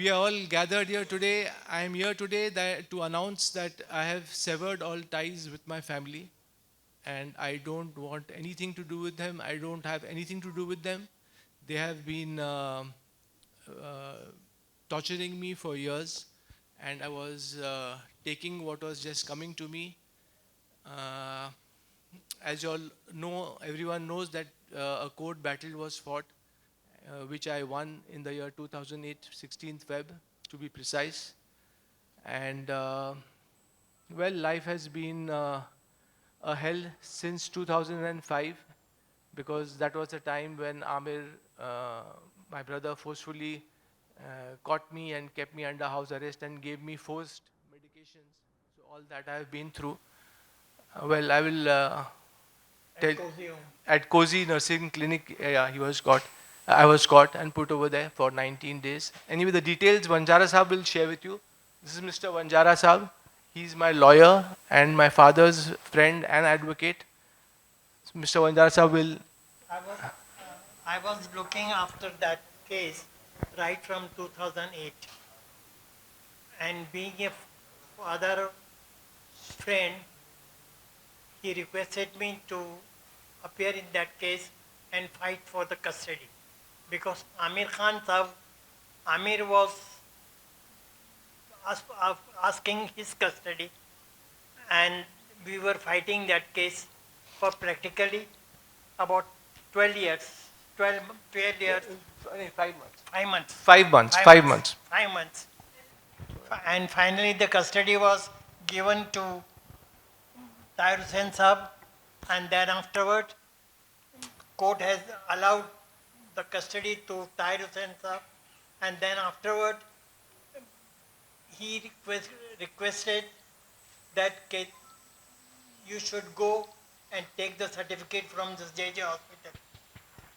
we are all gathered here today. I am here today to announce that I have severed all ties with my family, and I don't want anything to do with them. I don't have anything to do with them. They have been uh, torturing me for years, and I was taking what was just coming to me. Uh, as you all know, everyone knows that a court battle was fought, which I won in the year 2008, 16th Feb, to be precise. And well, life has been a hell since 2005, because that was the time when Amir, my brother, forcefully caught me and kept me under house arrest and gave me forced medications. So all that I have been through. Well, I will tell. At Cozy Nursing Clinic, yeah, he was caught. I was caught and put over there for 19 days. Anyway, the details Vanjara Saab will share with you. This is Mr. Vanjara Saab. He's my lawyer and my father's friend and advocate. So Mr. Vanjara Saab will. I was, I was looking after that case right from 2008, and being a father friend, he requested me to appear in that case and fight for the custody, because Amir Khan Sahab, Amir was asking his custody, and we were fighting that case for practically about 12 years, 12 years, 5 months. 5 months. 5 months. 5 months. 5 months. And finally, the custody was given to Tahir Hussain Sahab, and then afterward, court has allowed the custody to Tahir Hussain Sahab, and then afterward, he requested that you should go and take the certificate from this JJ hospital.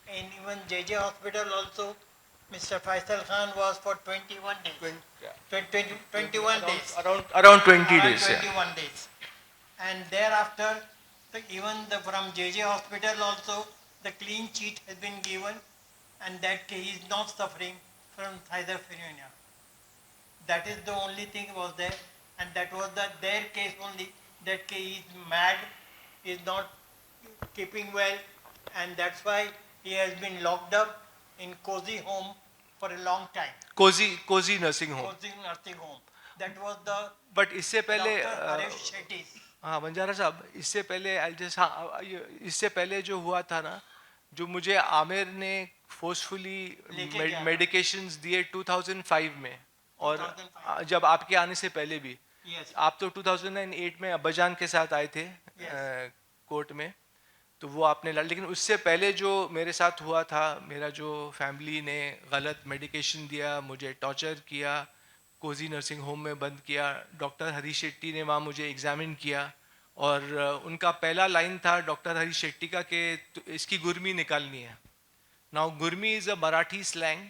And even JJ hospital also, Mr. Faisal Khan was for 21 days. 21 days. Around 20 days. 21 days. And thereafter, even from JJ hospital also, the clean sheet has been given, and that he is not suffering from schizophrenia. That is the only thing was there, and that was their case only, that he is mad, he is not keeping well, and that's why he has been locked up in Cozy home for a long time. Cozy Nursing Home. Cozy nursing home. That was the But इससे पहले Dr. Harish Shetty. हाँ बंजारा साहब, इससे पहले हाँ इससे पहले जो हुआ था ना, जो मुझे आमिर ने फोर्सफुली मेडिकेशंस दिए 2005 में, और 2005. जब आपके आने से पहले भी, Yes. आप तो 2008 में अब्बाजान के साथ आए थे Yes. कोर्ट में, तो वो आपने लड़ा, लेकिन उससे पहले जो मेरे साथ हुआ था, मेरा जो फैमिली ने गलत मेडिकेशन दिया, मुझे टॉर्चर किया, कोजी नर्सिंग होम में बंद किया, डॉक्टर हरीश शेट्टी ने वहाँ मुझे एग्जामिन किया, और उनका पहला लाइन था डॉक्टर हरीश शेट्टी का कि इसकी गुर्मी निकालनी है. नाउ गुर्मी is a Marathi slang,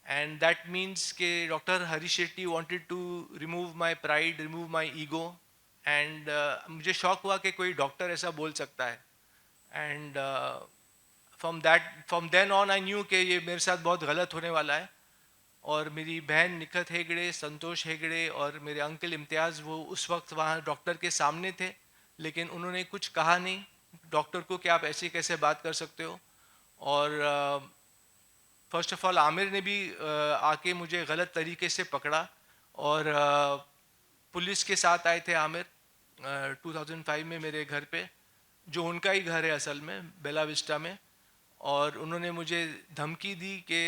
and that means कि doctor Harish Shetty wanted to remove my pride, remove my ego, and मुझे शौक हुआ कि कोई डॉक्टर ऐसा बोल सकता है. And from then on I knew कि ये मेरे साथ बहुत गलत होने वाला है. और मेरी बहन निखत हेगड़े, संतोष हेगड़े और मेरे अंकल इम्तियाज़, वो उस वक्त वहाँ डॉक्टर के सामने थे, लेकिन उन्होंने कुछ कहा नहीं डॉक्टर को कि आप ऐसे कैसे बात कर सकते हो. और फर्स्ट ऑफ ऑल आमिर ने भी आके मुझे गलत तरीके से पकड़ा, और पुलिस के साथ आए थे आमिर 2005 में मेरे घर पे, जो उनका ही घर है असल में, बेला विस्टा में. और उन्होंने मुझे धमकी दी कि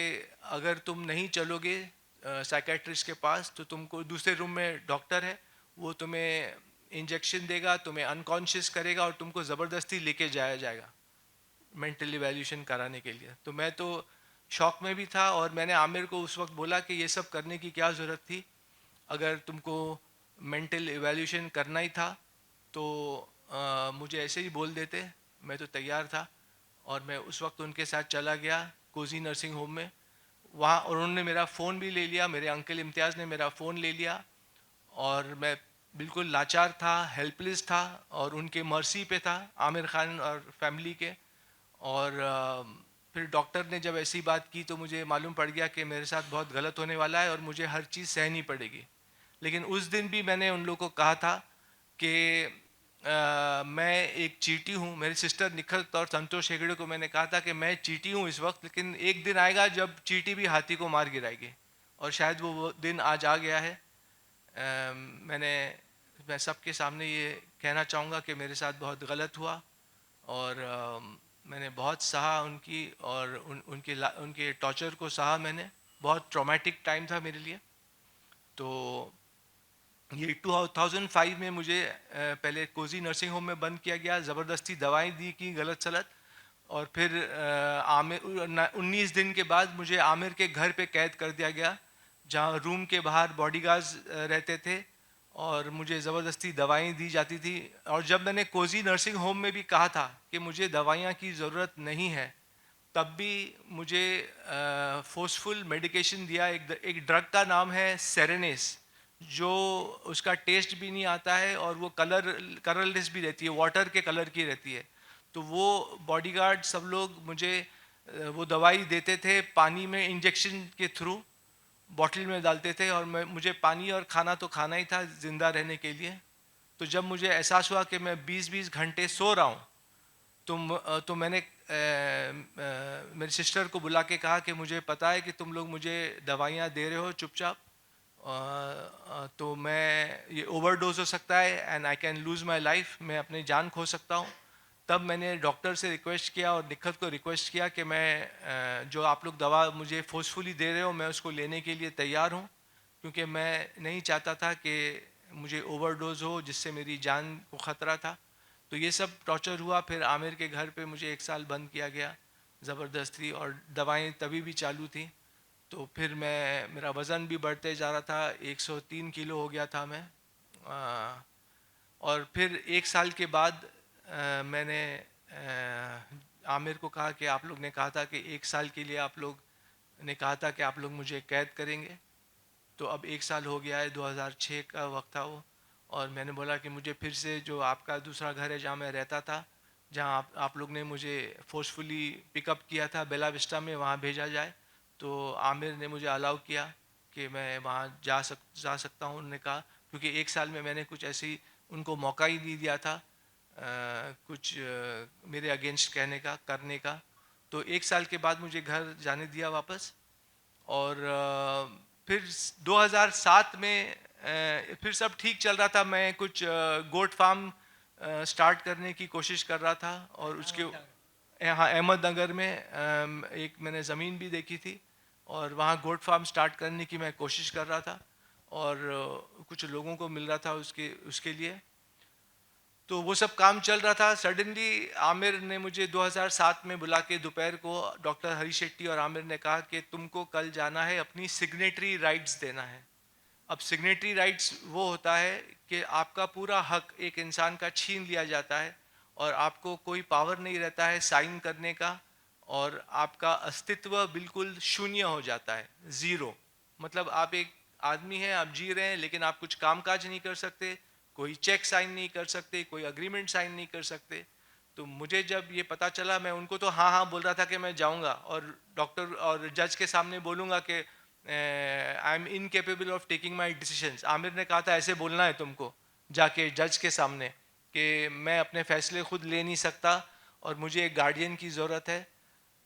अगर तुम नहीं चलोगे साइकेट्रिस्ट के पास, तो तुमको दूसरे रूम में डॉक्टर है, वो तुम्हें इंजेक्शन देगा, तुम्हें अनकॉन्शियस करेगा, और तुमको ज़बरदस्ती लेके जाया जाएगा मेंटल इवैल्यूएशन कराने के लिए. तो मैं तो शॉक में भी था, और मैंने आमिर को उस वक्त बोला कि ये सब करने की क्या ज़रूरत थी, अगर तुमको मेंटल इवैल्यूएशन करना ही था तो मुझे ऐसे ही बोल देते, मैं तो तैयार था. और मैं उस वक्त उनके साथ चला गया कोजी नर्सिंग होम में वहाँ, और उन्होंने मेरा फ़ोन भी ले लिया, मेरे अंकल इम्तियाज़ ने मेरा फ़ोन ले लिया, और मैं बिल्कुल लाचार था, हेल्पलेस था, और उनके मर्सी पे था आमिर खान और फैमिली के. और फिर डॉक्टर ने जब ऐसी बात की तो मुझे मालूम पड़ गया कि मेरे साथ बहुत गलत होने वाला है और मुझे हर चीज़ सहनी पड़ेगी। लेकिन उस दिन भी मैंने उन लोगों को कहा था कि मैं एक चींटी हूँ। मेरी सिस्टर निखत और संतोष हेगड़े को मैंने कहा था कि मैं चींटी हूँ इस वक्त, लेकिन एक दिन आएगा जब चींटी भी हाथी को मार गिराएगी, और शायद वो दिन आज आ गया है। मैं सबके सामने ये कहना चाहूँगा कि मेरे साथ बहुत गलत हुआ, और मैंने बहुत सहा उनकी, और उनके टॉर्चर को सहा मैंने। बहुत ट्रॉमेटिक टाइम था मेरे लिए। तो ये 2005 में मुझे पहले कोजी नर्सिंग होम में बंद किया गया, ज़बरदस्ती दवाएं दी की गलत सलत, और फिर आमिर 19 दिन के बाद मुझे आमिर के घर पे कैद कर दिया गया, जहाँ रूम के बाहर बॉडीगार्ड्स रहते थे और मुझे ज़बरदस्ती दवाएं दी जाती थी। और जब मैंने कोजी नर्सिंग होम में भी कहा था कि मुझे दवाइयाँ की ज़रूरत नहीं है, तब भी मुझे फोर्सफुल मेडिकेशन दिया। एक ड्रग का नाम है सेरेनेस, जो उसका टेस्ट भी नहीं आता है और वो कलरलेस भी रहती है, वाटर के कलर की रहती है। तो वो बॉडीगार्ड सब लोग मुझे वो दवाई देते थे पानी में इंजेक्शन के थ्रू, बॉटल में डालते थे, और मुझे पानी और खाना तो खाना ही था ज़िंदा रहने के लिए। तो जब मुझे एहसास हुआ कि मैं 20-20 घंटे सो रहा हूँ, तो मैंने मेरी सिस्टर को बुला के कहा कि मुझे पता है कि तुम लोग मुझे दवाइयाँ दे रहे हो चुपचाप, तो मैं ये ओवरडोज हो सकता है and I can lose my life, मैं अपनी जान खो सकता हूँ। तब मैंने डॉक्टर से रिक्वेस्ट किया और निखत को रिक्वेस्ट किया कि मैं जो आप लोग दवा मुझे फोर्सफुली दे रहे हो, मैं उसको लेने के लिए तैयार हूँ, क्योंकि मैं नहीं चाहता था कि मुझे ओवरडोज हो जिससे मेरी जान को ख़तरा था। तो ये सब टॉर्चर हुआ। फिर आमिर के घर पे मुझे 1 साल बंद किया गया ज़बरदस्ती, और दवाएं तभी भी चालू थी। तो फिर मेरा वज़न भी बढ़ते जा रहा था, 103 किलो हो गया था मैं। और फिर 1 साल के बाद मैंने आमिर को कहा कि आप लोग ने कहा था कि 1 साल के लिए आप लोग ने कहा था कि आप लोग मुझे कैद करेंगे। तो अब 1 साल हो गया है, 2006 का वक्त था वो। और मैंने बोला कि मुझे फिर से जो आपका दूसरा घर है जहाँ मैं रहता था, जहाँ आप लोग ने मुझे फोर्सफुली पिकअप किया था बेला विस्टा में, वहाँ भेजा जाए। तो आमिर ने मुझे अलाउ किया कि मैं वहाँ जा सकता हूँ। उन्होंने कहा, क्योंकि 1 साल में मैंने कुछ ऐसी उनको मौका ही नहीं दिया था कुछ मेरे अगेंस्ट कहने का, करने का। तो 1 साल के बाद मुझे घर जाने दिया वापस। और फिर 2007 में फिर सब ठीक चल रहा था। मैं कुछ गोट फार्म स्टार्ट करने की कोशिश कर रहा था, और उसके यहाँ अहमदनगर में एक मैंने ज़मीन भी देखी थी, और वहाँ गोट फार्म स्टार्ट करने की मैं कोशिश कर रहा था, और कुछ लोगों को मिल रहा था उसके उसके लिए। तो वो सब काम चल रहा था। सडनली आमिर ने मुझे 2007 में बुला के दोपहर को, डॉक्टर हरी शेट्टी और आमिर ने कहा कि तुमको कल जाना है, अपनी सिग्नेटरी राइट्स देना है। अब सिग्नेटरी राइट्स वो होता है कि आपका पूरा हक एक इंसान का छीन लिया जाता है, और आपको कोई पावर नहीं रहता है साइन करने का, और आपका अस्तित्व बिल्कुल शून्य हो जाता है, ज़ीरो। मतलब आप एक आदमी हैं, आप जी रहे हैं, लेकिन आप कुछ काम काज नहीं कर सकते, कोई चेक साइन नहीं कर सकते, कोई अग्रीमेंट साइन नहीं कर सकते। तो मुझे जब ये पता चला, मैं उनको तो हाँ हाँ बोल रहा था कि मैं जाऊंगा, और डॉक्टर और जज के सामने बोलूंगा कि I M incapable of taking my decisions. Aamir ने कहा था ऐसे बोलना है तुमको जाके जज के सामने कि मैं अपने फैसले खुद ले नहीं सकता और मुझे एक गार्डियन की ज़रूरत है।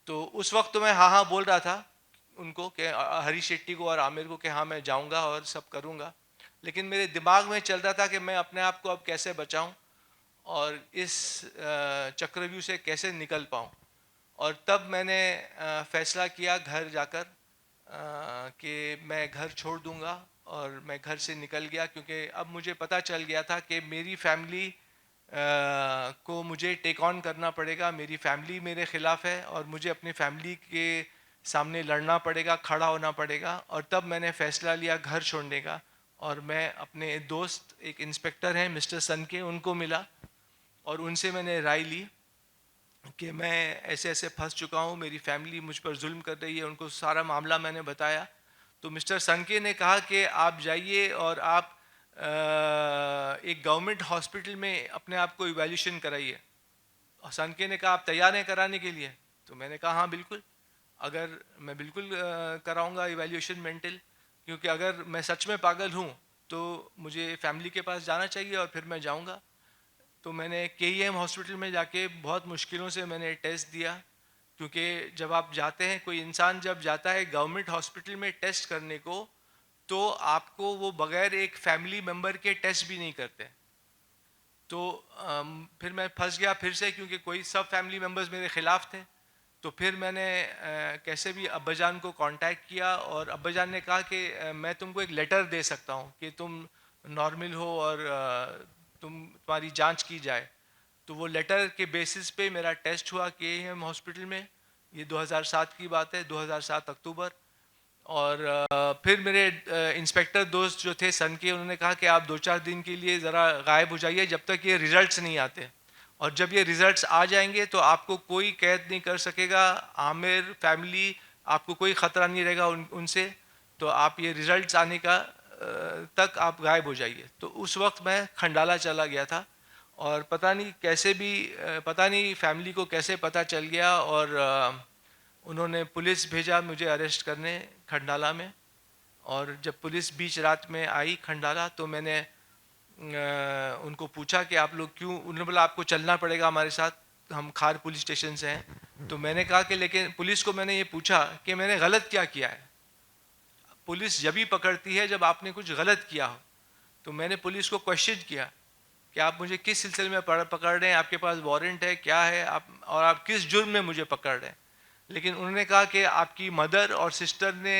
तो उस वक्त तो मैं हाँ हाँ बोल रहा था उनको कि हरी शेट्टी को और आमिर को कि हाँ मैं जाऊंगा और सब करूंगा। लेकिन मेरे दिमाग में चल रहा था कि मैं अपने आप को अब कैसे बचाऊं और इस चक्रव्यूह से कैसे निकल पाऊं। और तब मैंने फैसला किया घर जाकर कि मैं घर छोड़ दूंगा, और मैं घर से निकल गया, क्योंकि अब मुझे पता चल गया था कि मेरी फैमिली को मुझे टेक ऑन करना पड़ेगा। मेरी फैमिली मेरे ख़िलाफ़ है और मुझे अपनी फैमिली के सामने लड़ना पड़ेगा, खड़ा होना पड़ेगा। और तब मैंने फ़ैसला लिया घर छोड़ने का, और मैं अपने दोस्त एक इंस्पेक्टर हैं मिस्टर सन के, उनको मिला और उनसे मैंने राय ली कि मैं ऐसे ऐसे फंस चुका हूँ, मेरी फैमिली मुझ पर जुल्म कर रही है। उनको सारा मामला मैंने बताया। तो मिस्टर संके ने कहा कि आप जाइए और आप एक गवर्नमेंट हॉस्पिटल में अपने आप को इवैल्यूएशन कराइए। और संके ने कहा आप तैयार हैं कराने के लिए? तो मैंने कहा हाँ बिल्कुल, अगर मैं बिल्कुल कराऊंगा इवैल्यूएशन मेंटल, क्योंकि अगर मैं सच में पागल हूँ तो मुझे फैमिली के पास जाना चाहिए और फिर मैं जाऊंगा। तो मैंने केईएम हॉस्पिटल में जाके बहुत मुश्किलों से मैंने टेस्ट दिया, क्योंकि जब आप जाते हैं, कोई इंसान जब जाता है गवर्नमेंट हॉस्पिटल में टेस्ट करने को, तो आपको वो बगैर एक फैमिली मेम्बर के टेस्ट भी नहीं करते। तो फिर मैं फंस गया फिर से, क्योंकि कोई सब फैमिली मेम्बर्स मेरे खिलाफ थे। तो फिर मैंने कैसे भी अब्बाजान को कांटेक्ट किया, और अब्बाजान ने कहा कि मैं तुमको एक लेटर दे सकता हूँ कि तुम नॉर्मल हो और तुम्हारी जांच की जाए। तो वो लेटर के बेसिस पे मेरा टेस्ट हुआ केईएम हॉस्पिटल में। ये 2007 की बात है, 2007 अक्टूबर। और फिर मेरे इंस्पेक्टर दोस्त जो थे सन के, उन्होंने कहा कि आप 2-4 दिन के लिए ज़रा गायब हो जाइए जब तक ये रिजल्ट्स नहीं आते, और जब ये रिजल्ट्स आ जाएंगे तो आपको कोई कैद नहीं कर सकेगा, आमिर फैमिली, आपको कोई ख़तरा नहीं रहेगा उनसे। तो आप ये रिजल्ट्स आने का तक आप गायब हो जाइए। तो उस वक्त मैं खंडाला चला गया था, और पता नहीं कैसे भी पता नहीं फैमिली को कैसे पता चल गया, और उन्होंने पुलिस भेजा मुझे अरेस्ट करने खंडाला में। और जब पुलिस बीच रात में आई खंडाला, तो मैंने उनको पूछा कि आप लोग क्यों, उन्होंने बोला आपको चलना पड़ेगा हमारे साथ, हम खार पुलिस स्टेशन से हैं। तो मैंने कहा कि लेकिन पुलिस को मैंने ये पूछा कि मैंने गलत क्या किया है। पुलिस जब ही पकड़ती है जब आपने कुछ गलत किया हो। तो मैंने पुलिस को क्वेश्चन किया कि आप मुझे किस सिलसिले में पकड़ रहे हैं, आपके पास वारंट है क्या है, आप और आप किस जुर्म में मुझे पकड़ रहे हैं। लेकिन उन्होंने कहा कि आपकी मदर और सिस्टर ने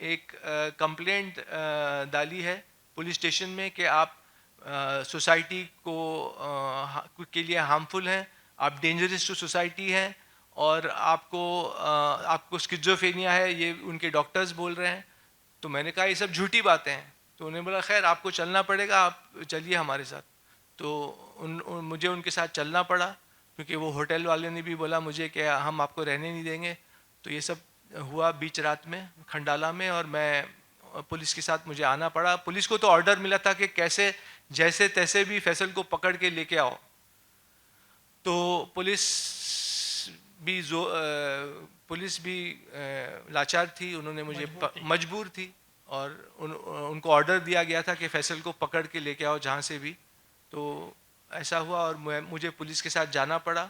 एक कंप्लेंट डाली है पुलिस स्टेशन में कि आप सोसाइटी को के लिए हार्मफुल हैं, आप डेंजरस टू सोसाइटी हैं, और आपको स्किज़ोफ्रेनिया है, ये उनके डॉक्टर्स बोल रहे हैं। तो मैंने कहा ये सब झूठी बातें हैं। तो उन्होंने बोला खैर आपको चलना पड़ेगा, आप चलिए हमारे साथ। तो मुझे उनके साथ चलना पड़ा, क्योंकि वो होटल वाले ने भी बोला मुझे कि हम आपको रहने नहीं देंगे। तो ये सब हुआ बीच रात में खंडाला में, और मैं पुलिस के साथ मुझे आना पड़ा। पुलिस को तो ऑर्डर मिला था कि कैसे जैसे तैसे भी फैसल को पकड़ के लेके आओ। तो पुलिस भी लाचार थी, उन्होंने मुझे मजबूर थी, और उनको ऑर्डर दिया गया था कि फैसल को पकड़ के लेके आओ जहाँ से भी। तो ऐसा हुआ, और मुझे पुलिस के साथ जाना पड़ा।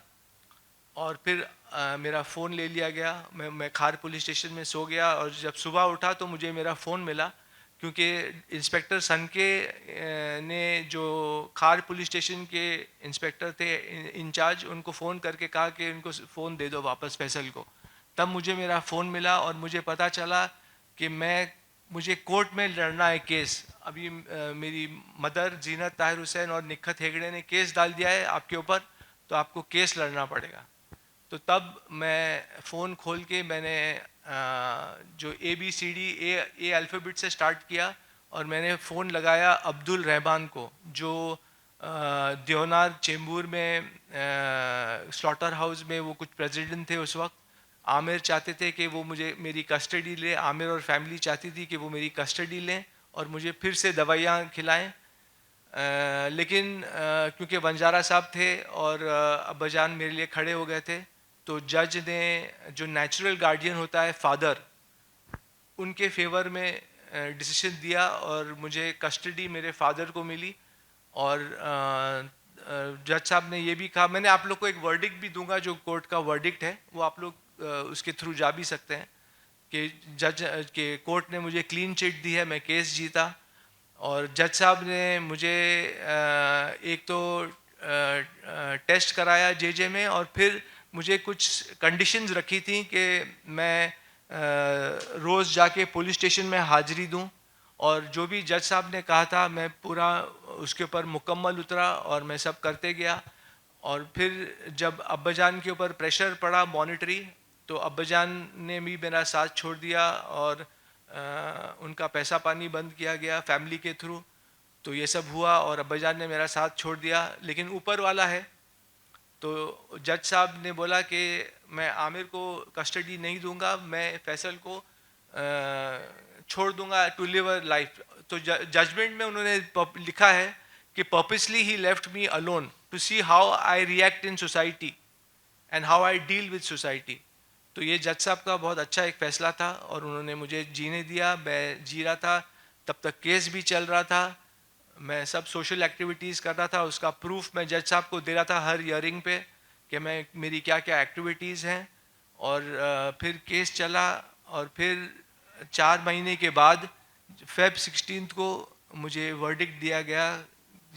और फिर मेरा फ़ोन ले लिया गया, मैं खार पुलिस स्टेशन में सो गया, और जब सुबह उठा तो मुझे मेरा फ़ोन मिला, क्योंकि इंस्पेक्टर सनके ने, जो खार पुलिस स्टेशन के इंस्पेक्टर थे इंचार्ज, उनको फ़ोन करके कहा कि इनको फ़ोन दे दो वापस फैसल को। तब मुझे मेरा फ़ोन मिला, और मुझे पता चला कि मुझे कोर्ट में लड़ना है केस। अभी मेरी मदर जीनत ताहिर हुसैन और निखत हेगड़े ने केस डाल दिया है आपके ऊपर, तो आपको केस लड़ना पड़ेगा। तो तब मैं फ़ोन खोल के मैंने जो ABCD ए अल्फ़ाबेट से स्टार्ट किया, और मैंने फ़ोन लगाया अब्दुल रहमान को, जो देवनार चेंबूर में स्लॉटर हाउस में वो कुछ प्रेसिडेंट थे उस वक्त। आमिर चाहते थे कि वो मेरी कस्टडी ले, आमिर और फैमिली चाहती थी कि वो मेरी कस्टडी लें और मुझे फिर से दवाइयाँ खिलाएं। लेकिन क्योंकि बंजारा साहब थे और अब्बाजान मेरे लिए खड़े हो गए थे, तो जज ने, जो नेचुरल गार्डियन होता है फादर, उनके फेवर में डिसीजन दिया, और मुझे कस्टडी मेरे फादर को मिली। और जज साहब ने ये भी कहा, मैंने आप लोग को एक वर्डिक्ट भी दूंगा, जो कोर्ट का वर्डिक्ट है वो आप लोग उसके थ्रू जा भी सकते हैं, कि जज के कोर्ट ने मुझे क्लीन चिट दी है, मैं केस जीता। और जज साहब ने मुझे एक तो टेस्ट कराया जेजे में, और फिर मुझे कुछ कंडीशंस रखी थी कि मैं रोज़ जाके पुलिस स्टेशन में हाज़िरी दूं, और जो भी जज साहब ने कहा था मैं पूरा उसके ऊपर मुकम्मल उतरा, और मैं सब करते गया। और फिर जब अब्बाजान के ऊपर प्रेशर पड़ा मॉनिटरी, तो अब्बाजान ने भी मेरा साथ छोड़ दिया, और उनका पैसा पानी बंद किया गया फैमिली के थ्रू। तो ये सब हुआ, और अब्बाजान ने मेरा साथ छोड़ दिया। लेकिन ऊपर वाला है, तो जज साहब ने बोला कि मैं आमिर को कस्टडी नहीं दूंगा, मैं फैसल को छोड़ दूंगा टू लिव अ लाइफ। तो जजमेंट में उन्होंने लिखा है कि पर्पसली ही left me alone to see how I react in society and how I deal with society. तो ये जज साहब का बहुत अच्छा एक फ़ैसला था और उन्होंने मुझे जीने दिया, मैं जी रहा था। तब तक केस भी चल रहा था, मैं सब सोशल एक्टिविटीज़ कर रहा था, उसका प्रूफ मैं जज साहब को दे रहा था हर हियरिंग पे कि मैं मेरी क्या क्या एक्टिविटीज़ हैं। और फिर केस चला और फिर 4 महीने के बाद Feb 16 को मुझे वर्डिक्ट दिया गया।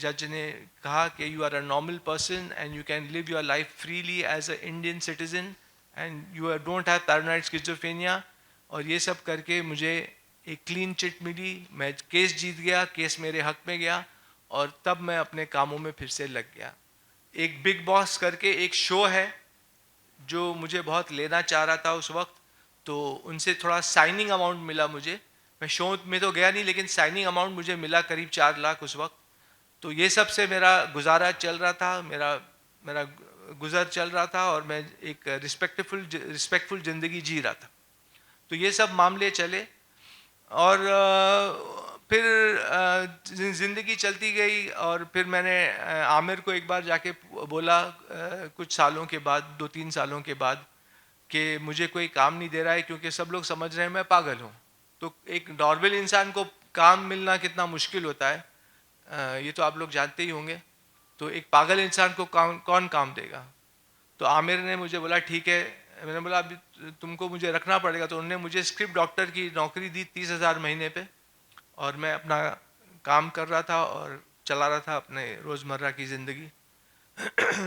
जज ने कहा कि you are a normal person and you can live your life freely as a Indian citizen and you don't have paranoid schizophrenia. और ये सब करके मुझे एक क्लीन चिट मिली, मैं केस जीत गया, केस मेरे हक में गया और तब मैं अपने कामों में फिर से लग गया। एक बिग बॉस करके एक शो है जो मुझे बहुत लेना चाह रहा था उस वक्त, तो उनसे थोड़ा साइनिंग अमाउंट मिला मुझे। मैं शो में तो गया नहीं लेकिन साइनिंग अमाउंट मुझे मिला करीब 4 लाख उस वक्त। तो ये सब से मेरा गुजारा चल रहा था, मेरा मेरा गुजर चल रहा था और मैं एक रिस्पेक्टफुल ज़िंदगी जी रहा था। तो ये सब मामले चले और फिर ज़िंदगी चलती गई और फिर मैंने आमिर को एक बार जाके बोला कुछ सालों के बाद, 2-3 सालों के बाद, कि मुझे कोई काम नहीं दे रहा है क्योंकि सब लोग समझ रहे हैं मैं पागल हूँ। तो एक नॉर्मल इंसान को काम मिलना कितना मुश्किल होता है, ये तो आप लोग जानते ही होंगे। तो एक पागल इंसान को कौन काम देगा? तो आमिर ने मुझे बोला ठीक है। मैंने बोला अभी तुमको मुझे रखना पड़ेगा। तो उन्होंने मुझे स्क्रिप्ट डॉक्टर की नौकरी दी 30,000 महीने पे और मैं अपना काम कर रहा था और चला रहा था अपने रोज़मर्रा की ज़िंदगी।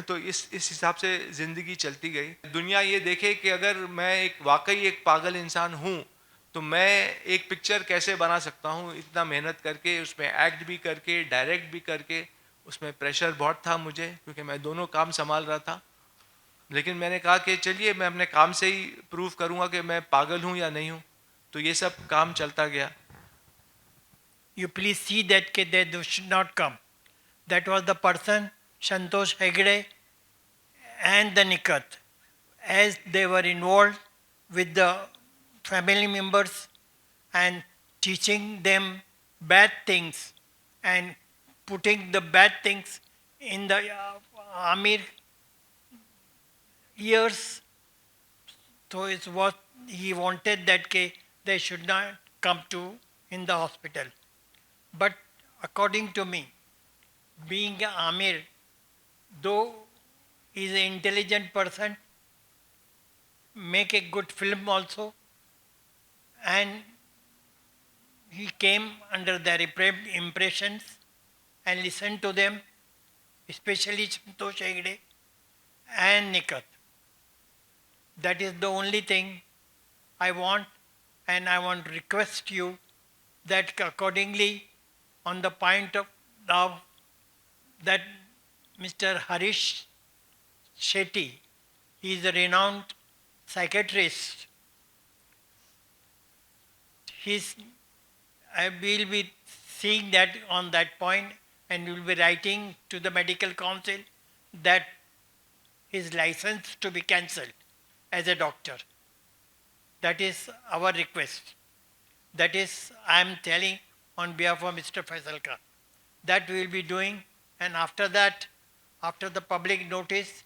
तो इस हिसाब से ज़िंदगी चलती गई। दुनिया ये देखे कि अगर मैं एक वाकई एक पागल इंसान हूँ तो मैं एक पिक्चर कैसे बना सकता हूँ इतना मेहनत करके, उसमें एक्ट भी करके, डायरेक्ट भी करके। उसमें प्रेशर बहुत था मुझे क्योंकि मैं दोनों काम संभाल रहा था। लेकिन मैंने कहा कि चलिए मैं अपने काम से ही प्रूव करूंगा कि मैं पागल हूं या नहीं हूं। तो ये सब काम चलता गया। You please see that they should not come. That was the person, Santosh Hegde and the Nikat, as they were involved with the family members and teaching them bad things and putting the bad things in the Amir ears. So it's what he wanted that they should not come to in the hospital. But according to me, being Amir, though he is an intelligent person, make a good film also, and he came under their impressions and listened to them, especially Santosh Hegde and Nikat. That is the only thing I want, and I want to request you that accordingly, on the point of now that Mr. Harish Shetty, he is a renowned psychiatrist. I will be seeing that on that point and will be writing to the medical council that his license to be cancelled as a doctor. That is our request. That is, I am telling on behalf of Mr. Faisal Khan. That we will be doing, and after that, after the public notice,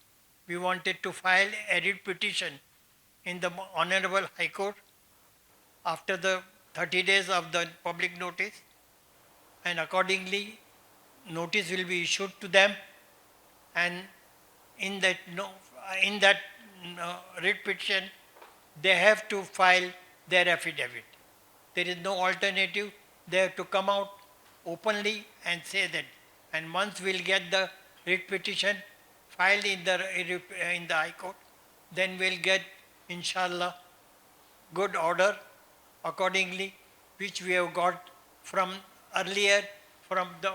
we wanted to file a writ petition in the Honorable High Court after the 30 days of the public notice, and accordingly, notice will be issued to them, and in that writ petition, they have to file their affidavit. There is no alternative. They have to come out openly and say that. And once we'll get the writ petition filed in the High Court, then we'll get, inshallah, good order accordingly, which we have got from earlier from the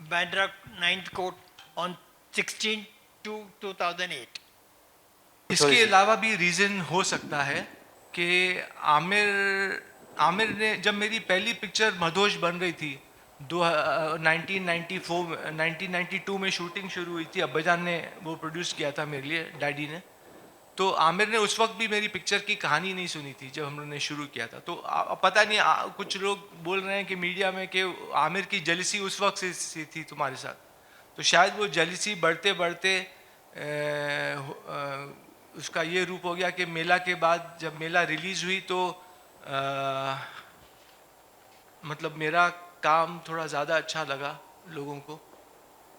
Bandra 9th Court on 16/2/2008. इसके अलावा भी reason हो सकता है कि आमिर ने, जब मेरी पहली पिक्चर मधोश बन रही थी 1992 में शूटिंग शुरू हुई थी, अब्बाजान ने वो प्रोड्यूस किया था मेरे लिए, डैडी ने। तो आमिर ने उस वक्त भी मेरी पिक्चर की कहानी नहीं सुनी थी जब हम लोगों ने शुरू किया था। तो पता नहीं, कुछ लोग बोल रहे हैं कि मीडिया में कि आमिर की जलसी उस वक्त से थी तुम्हारे साथ। तो शायद वो जलसी बढ़ते बढ़ते उसका ये रूप हो गया कि मेला के बाद जब मेला रिलीज़ हुई तो मतलब मेरा काम थोड़ा ज़्यादा अच्छा लगा लोगों को।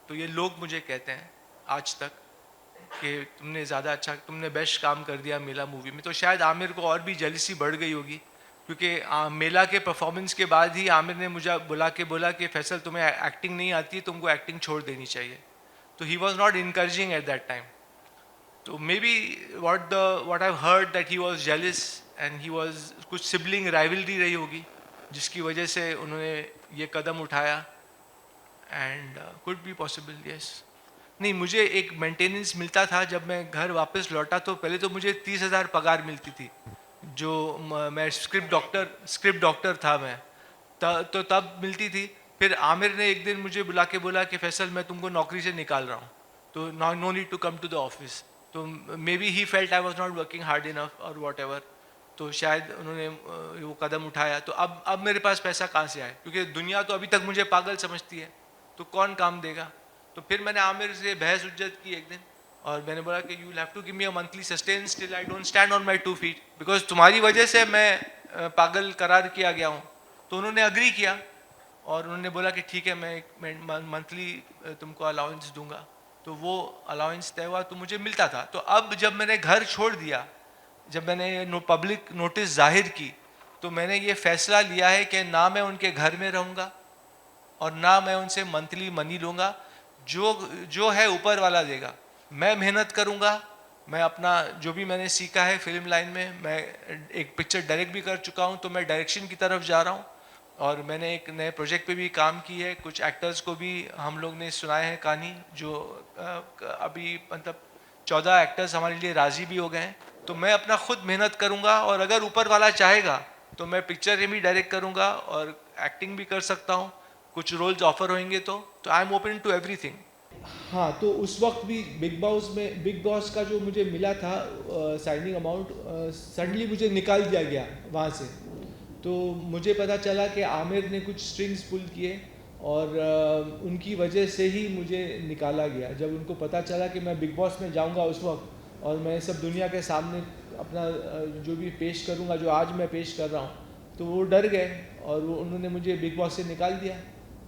तो ये लोग मुझे कहते हैं आज तक कि तुमने बेस्ट काम कर दिया मेला मूवी में। तो शायद आमिर को और भी जेलसी बढ़ गई होगी, क्योंकि मेला के परफॉर्मेंस के बाद ही आमिर ने मुझे बोला कि फैसल तुम्हें एक्टिंग नहीं आती, तुमको एक्टिंग छोड़ देनी चाहिए। तो he was not encouraging at that time. तो maybe what I heard that he was jealous and he was, कुछ सिबलिंग राइवलरी रही होगी जिसकी वजह से उन्होंने ये कदम उठाया। And could be possible, yes. नहीं, मुझे एक मेंटेनेंस मिलता था जब मैं घर वापस लौटा। तो पहले तो मुझे 30,000 पगार मिलती थी, जो मैं स्क्रिप्ट डॉक्टर था मैं, तो तब मिलती थी। फिर आमिर ने एक दिन मुझे बुला के बोला कि फैसल मैं तुमको नौकरी से निकाल रहा हूँ, तो no need to come to the office. तो maybe he felt I was not working hard enough और वॉट एवर। तो शायद उन्होंने वो कदम उठाया। तो अब मेरे पास पैसा कहाँ से आए, क्योंकि दुनिया तो अभी तक मुझे पागल समझती है, तो कौन काम देगा। तो फिर मैंने आमिर से बहस उज्जत की एक दिन, और मैंने बोला कि you will have to give me a monthly sustenance till I don't stand on my 2 feet, because तुम्हारी वजह से मैं पागल करार किया गया हूँ। तो उन्होंने अग्री किया और उन्होंने बोला कि ठीक है, मैं मंथली तुमको अलाउंस दूंगा। तो वो अलाउंस तय हुआ तो मुझे मिलता था। तो अब जब मैंने घर छोड़ दिया, जब मैंने पब्लिक नोटिस जाहिर की, तो मैंने ये फैसला लिया है कि ना मैं उनके घर में रहूँगा और ना मैं उनसे मंथली मनी लूँगा। जो है ऊपर वाला देगा। मैं मेहनत करूँगा। मैं अपना जो भी मैंने सीखा है फिल्म लाइन में, मैं एक पिक्चर डायरेक्ट भी कर चुका हूँ, तो मैं डायरेक्शन की तरफ जा रहा हूँ। और मैंने एक नए प्रोजेक्ट पे भी काम की है। कुछ एक्टर्स को भी हम लोग ने सुनाए हैं कहानी, जो अभी मतलब 14 एक्टर्स हमारे लिए राज़ी भी हो गए हैं। तो मैं अपना खुद मेहनत करूँगा, और अगर ऊपर वाला चाहेगा तो मैं पिक्चर भी डायरेक्ट करूँगा और एक्टिंग भी कर सकता हूँ। कुछ रोल्स ऑफर होंगे तो I am open to everything. हाँ, तो उस वक्त भी बिग बॉस का जो मुझे मिला था साइनिंग अमाउंट, सडनली मुझे निकाल दिया गया वहाँ से। तो मुझे पता चला कि आमिर ने कुछ स्ट्रिंग्स पुल किए और उनकी वजह से ही मुझे निकाला गया। जब उनको पता चला कि मैं बिग बॉस में जाऊंगा उस वक्त, और मैं सब दुनिया के सामने अपना जो भी पेश करूंगा, जो आज मैं पेश कर रहा हूँ, तो वो डर गए और उन्होंने मुझे बिग बॉस से निकाल दिया।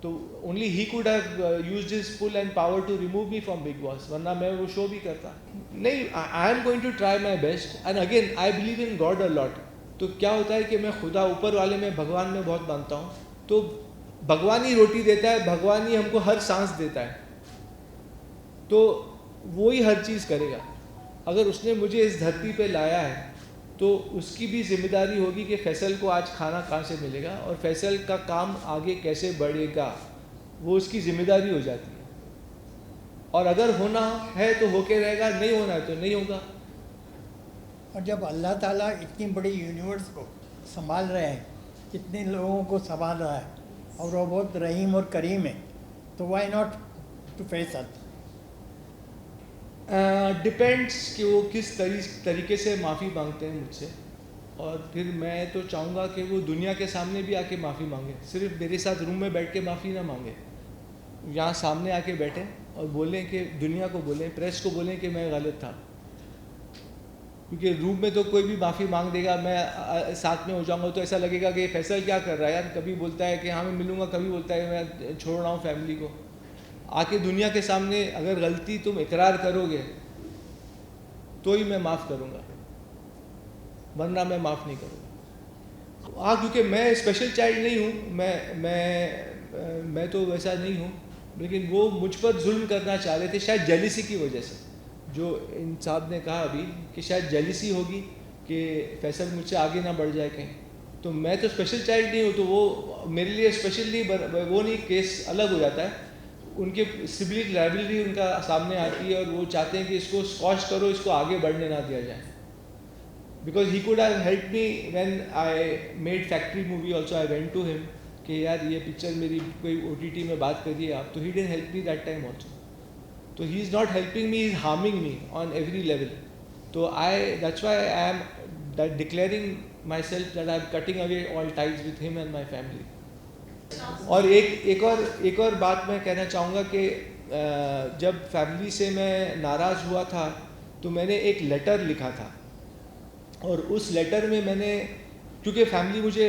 तो only he could have used his pull and power to remove me from Bigg Boss, वरना मैं वो शो भी करता नहीं। I am going to try my best and again I believe in God a lot. तो क्या होता है कि मैं खुदा ऊपर वाले में, भगवान में बहुत मानता हूँ। तो भगवान ही रोटी देता है, भगवान ही हमको हर सांस देता है, तो वो ही हर चीज़ करेगा। अगर उसने मुझे इस धरती पे लाया है तो उसकी भी जिम्मेदारी होगी कि फैसल को आज खाना कहाँ से मिलेगा और फैसल का काम आगे कैसे बढ़ेगा, वो उसकी जिम्मेदारी हो जाती है। और अगर होना है तो होके रहेगा, नहीं होना है तो नहीं होगा। और जब अल्लाह ताला इतनी बड़ी यूनिवर्स को संभाल रहे हैं, इतने लोगों को संभाल रहा है, और वो बहुत रहीम और करीम है, तो why not to Faisal. Depends कि वो किस तरीके से माफ़ी मांगते हैं मुझसे। और फिर मैं तो चाहूँगा कि वो दुनिया के सामने भी आके माफ़ी मांगे, सिर्फ मेरे साथ रूम में बैठ के माफ़ी ना मांगे, यहाँ सामने आके बैठें और बोलें कि दुनिया को बोलें, प्रेस को बोलें कि मैं गलत था। क्योंकि रूम में तो कोई भी माफ़ी मांग देगा, मैं साथ में हो जाऊँगा तो ऐसा लगेगा कि फैसल क्या कर रहा है यार। कभी बोलता है कि हाँ मैं मिलूँगा, कभी बोलता है मैं छोड़ रहा हूँ फैमिली को। आके दुनिया के सामने अगर गलती तुम इकरार करोगे तो ही मैं माफ़ करूँगा, वरना मैं माफ़ नहीं करूँगा। हाँ, क्योंकि मैं स्पेशल चाइल्ड नहीं हूँ, मैं तो वैसा नहीं हूँ, लेकिन वो मुझ पर जुल्म करना चाह रहे थे, शायद जेलिसी की वजह से। जो इन साहब ने कहा अभी कि शायद जेलिसी होगी कि फैसल मुझसे आगे ना बढ़ जाए कहीं। तो मैं तो स्पेशल चाइल्ड नहीं हूँ, तो वो मेरे लिए स्पेशल नहीं, वो नहीं, केस अलग हो जाता है। उनके सिबलिंग राइवलरी उनका सामने आती है और वो चाहते हैं कि इसको स्कॉच करो, इसको आगे बढ़ने ना दिया जाए। Because he could have help me when I made factory movie also. I went to him कि यार ये पिक्चर मेरी कोई OTT में बात करिए आप, तो he didn't help me that time also. तो he is not helping me, he is harming me on every level. तो that's why I am declaring myself that I am cutting away all ties with him and my family. और एक और बात मैं कहना चाहूँगा कि जब फैमिली से मैं नाराज़ हुआ था तो मैंने एक लेटर लिखा था, और उस लेटर में मैंने, क्योंकि फैमिली मुझे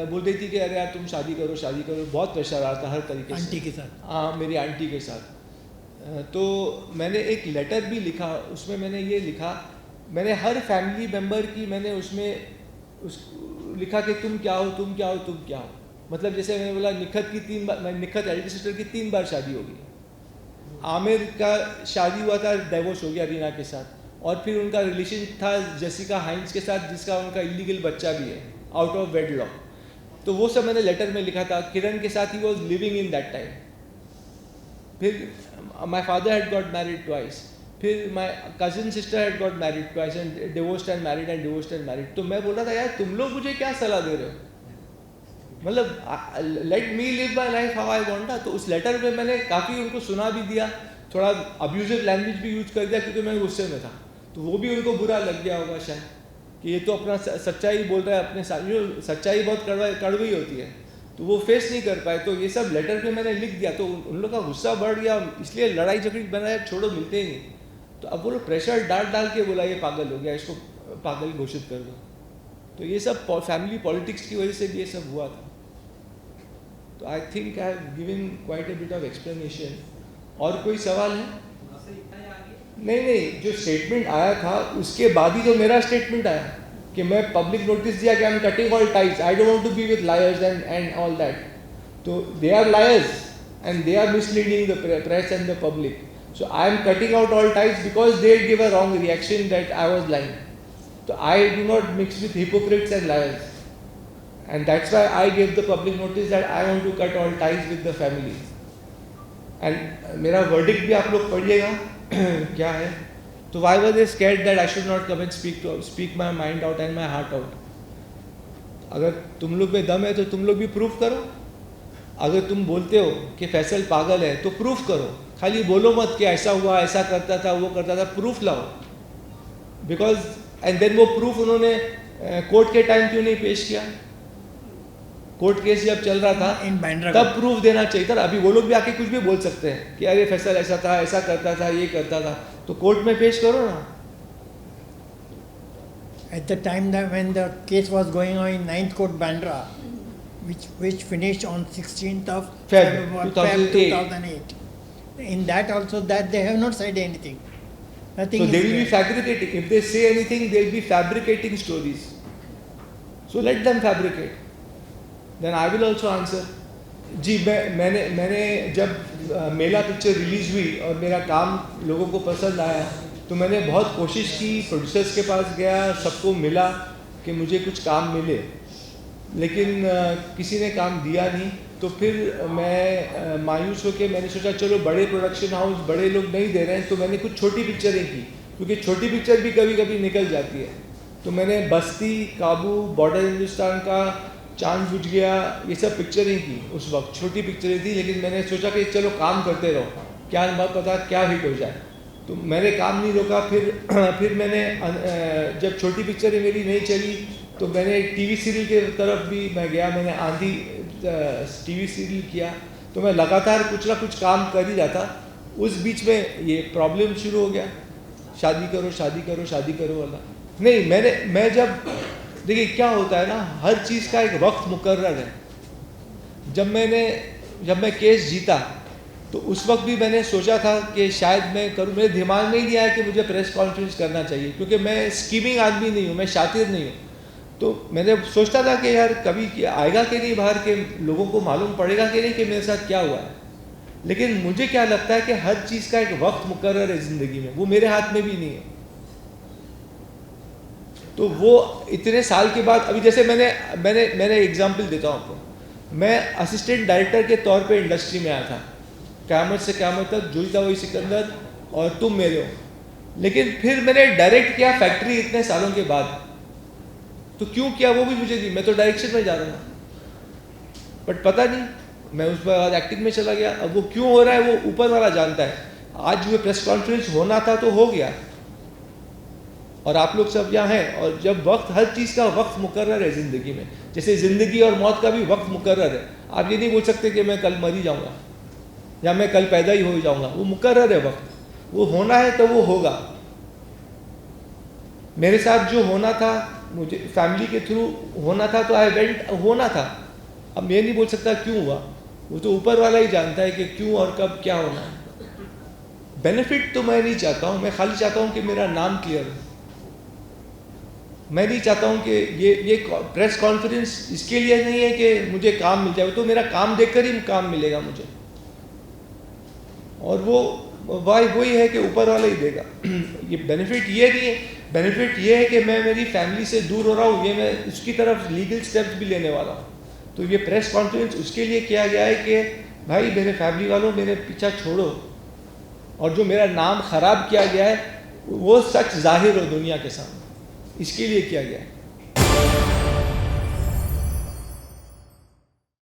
बोल रही थी कि अरे यार तुम शादी करो शादी करो, बहुत प्रेशर आ रहा था हर तरीके से आंटी के साथ। हाँ, मेरी आंटी के साथ। तो मैंने एक लेटर भी लिखा, उसमें मैंने ये लिखा, मैंने हर फैमिली मेम्बर की मैंने उसमें लिखा कि तुम क्या हो तुम क्या हो तुम क्या हो। मतलब जैसे मैंने बोला निखत की 3 बार, निखत एल्डर सिस्टर की 3 बार शादी हो गई, आमिर का शादी हुआ था, डाइवोर्स हो गया रीना के साथ, और फिर उनका रिलेशन था जेसिका हाइंस के साथ जिसका उनका इलीगल बच्चा भी है आउट ऑफ वेडलॉक। तो वो सब मैंने लेटर में लिखा था। किरण के साथ he was living in that time. फिर my father had got married twice, फिर my cousin sister had got married twice and divorced and married and divorced and married. तो मैं बोल रहा था यार तुम लोग मुझे क्या सलाह दे रहे हो, मतलब let me live my life how I want. तो उस लेटर में मैंने काफ़ी उनको सुना भी दिया, थोड़ा अब्यूजिव लैंग्वेज भी यूज कर दिया क्योंकि मैं गुस्से में था, तो वो भी उनको बुरा लग गया होगा शायद कि ये तो अपना सच्चाई बोल रहा है अपने साथ। सच्चाई बहुत कड़वी होती है, तो वो फेस नहीं कर पाए। तो ये सब लेटर पे मैंने लिख दिया, तो उन लोग का गुस्सा बढ़ गया, इसलिए लड़ाई झगड़ी बनाया, छोड़ो मिलते ही नहीं। तो अब वो लोग प्रेशर डाल के बोला ये पागल हो गया, इसको पागल घोषित कर दो। तो ये सब फैमिली पॉलिटिक्स की वजह से भी ये सब हुआ था। तो I think I have given quite a bit of explanation. और कोई सवाल है? नहीं, जो स्टेटमेंट आया था उसके बाद ही तो मेरा स्टेटमेंट आया कि मैं पब्लिक नोटिस दिया कि I am cutting all ties, I don't want to be with liars and all that. तो they are liars and they are misleading the press and the public, so I am cutting out all ties because they give a wrong reaction that I was lying. तो I do not mix with hypocrites and liars, and that's why I gave the public notice that I want to cut all ties with the family. And मेरा verdict भी आप लोग पढ़िएगा क्या है। तो why were they scared that I should not come and speak my mind out and my heart out? अगर तुम लोग में दम है तो तुम लोग भी प्रूफ करो। अगर तुम बोलते हो कि फैसल पागल है तो प्रूफ करो, खाली बोलो मत कि ऐसा हुआ, ऐसा करता था, वो करता था, प्रूफ लाओ। बिकॉज एंड देन वो प्रूफ उन्होंने कोर्ट के टाइम क्यों नहीं पेश किया? कोर्ट केस जब चल रहा था इन बांद्रा तब प्रूफ देना चाहिए था। अभी वो लोग भी आके कुछ भी बोल सकते हैं कि अरे फैसल ऐसा था, ऐसा करता था, ये करता था, तो कोर्ट में पेश करो ना। At the time that when the case was going on in 9th Court Bandra, which finished on 16th of Feb 2008. In that also that they have not said anything. Nothing. So is they will be there. fabricating. If they say anything, they will be fabricating stories. So let them fabricate. Then I will also answer. जी मैंने जब मेला picture release हुई और मेरा काम लोगों को पसंद आया तो मैंने बहुत कोशिश की, प्रोड्यूसर्स के पास गया, सबको मिला कि मुझे कुछ काम मिले, लेकिन किसी ने काम दिया नहीं। तो फिर मैं मायूस होकर मैंने सोचा चलो बड़े प्रोडक्शन हाउस, बड़े लोग नहीं दे रहे हैं तो मैंने कुछ छोटी पिक्चरें की, क्योंकि छोटी पिक्चर भी कभी कभी निकल जाती है। तो मैंने बस्ती, काबू, बॉर्डर हिंदुस्तान का, चांद बुझ गया, ये सब पिक्चरें की। उस वक्त छोटी पिक्चरें थी, लेकिन मैंने सोचा कि चलो काम करते रहो, क्या बात पता क्या हिट हो जाए। तो मैंने काम नहीं रोका। फिर मैंने जब छोटी पिक्चरें मेरी नहीं चली तो मैंने टीवी सीरियल के तरफ भी मैं गया, मैंने आंधी टीवी सीरियल किया। तो मैं लगातार कुछ ना कुछ काम कर ही रहा था। उस बीच में ये प्रॉब्लम शुरू हो गया, शादी करो शादी करो शादी करो वाला। नहीं, मैं जब देखिए क्या होता है ना, हर चीज़ का एक वक्त मुकर्रर है। जब मैं केस जीता तो उस वक्त भी मैंने सोचा था कि शायद मैं करूँ, मेरे दिमाग में ही नहीं आया कि मुझे प्रेस कॉन्फ्रेंस करना चाहिए, क्योंकि मैं स्कीमिंग आदमी नहीं हूँ, मैं शातिर नहीं हूँ। तो मैंने सोचता था कि यार कभी आएगा कि नहीं बाहर के लोगों को मालूम पड़ेगा कि नहीं कि मेरे साथ क्या हुआ है। लेकिन मुझे क्या लगता है कि हर चीज़ का एक वक्त मुकर्रर है ज़िंदगी में, वो मेरे हाथ में भी नहीं है। तो वो इतने साल के बाद, अभी जैसे मैंने एग्जाम्पल देता हूँ आपको। मैं असिस्टेंट डायरेक्टर के तौर पे इंडस्ट्री में आया था, क़यामत से क़यामत तक, जुई था वही सिकंदर और तुम मेरे हो। लेकिन फिर मैंने डायरेक्ट किया फैक्ट्री इतने सालों के बाद। तो क्यों किया वो भी मुझे नहीं, मैं तो डायरेक्शन में जा रहा था, बट पता नहीं, मैं उस बाद एक्टिंग में चला गया। अब वो क्यों हो रहा है वो ऊपर वाला जानता है। आज वो प्रेस कॉन्फ्रेंस होना था तो हो गया, और आप लोग सब यहाँ हैं। और जब वक्त, हर चीज़ का वक्त मुकर्रर है ज़िंदगी में, जैसे ज़िंदगी और मौत का भी वक्त मुकर्रर है। आप ये नहीं बोल सकते कि मैं कल मर ही जाऊँगा या मैं कल पैदा ही हो जाऊँगा, वो मुकर्रर है वक्त, वो होना है तो वो होगा। मेरे साथ जो होना था, मुझे फैमिली के थ्रू होना था, तो आई वेंट, होना था। अब मैं नहीं बोल सकता क्यों हुआ, वो तो ऊपर वाला ही जानता है कि क्यों और कब क्या होना है। बेनिफिट तो मैं नहीं चाहता हूँ, मैं खाली चाहता हूँ कि मेरा नाम क्लियर हो। मैं नहीं चाहता हूँ कि ये प्रेस कॉन्फ्रेंस इसके लिए नहीं है कि मुझे काम मिल जाए, तो मेरा काम देखकर ही काम मिलेगा मुझे, और वो वही है कि ऊपर वाला ही देगा। ये बेनिफिट ये नहीं है, बेनिफिट ये है कि मैं मेरी फैमिली से दूर हो रहा हूँ, ये मैं उसकी तरफ लीगल स्टेप्स भी लेने वाला हूँ। तो ये प्रेस कॉन्फ्रेंस उसके लिए किया गया है कि भाई मेरे फैमिली वालों, मेरे पीछा छोड़ो, और जो मेरा नाम ख़राब किया गया है वो सच जाहिर हो दुनिया के सामने, इसके लिए किया गया है।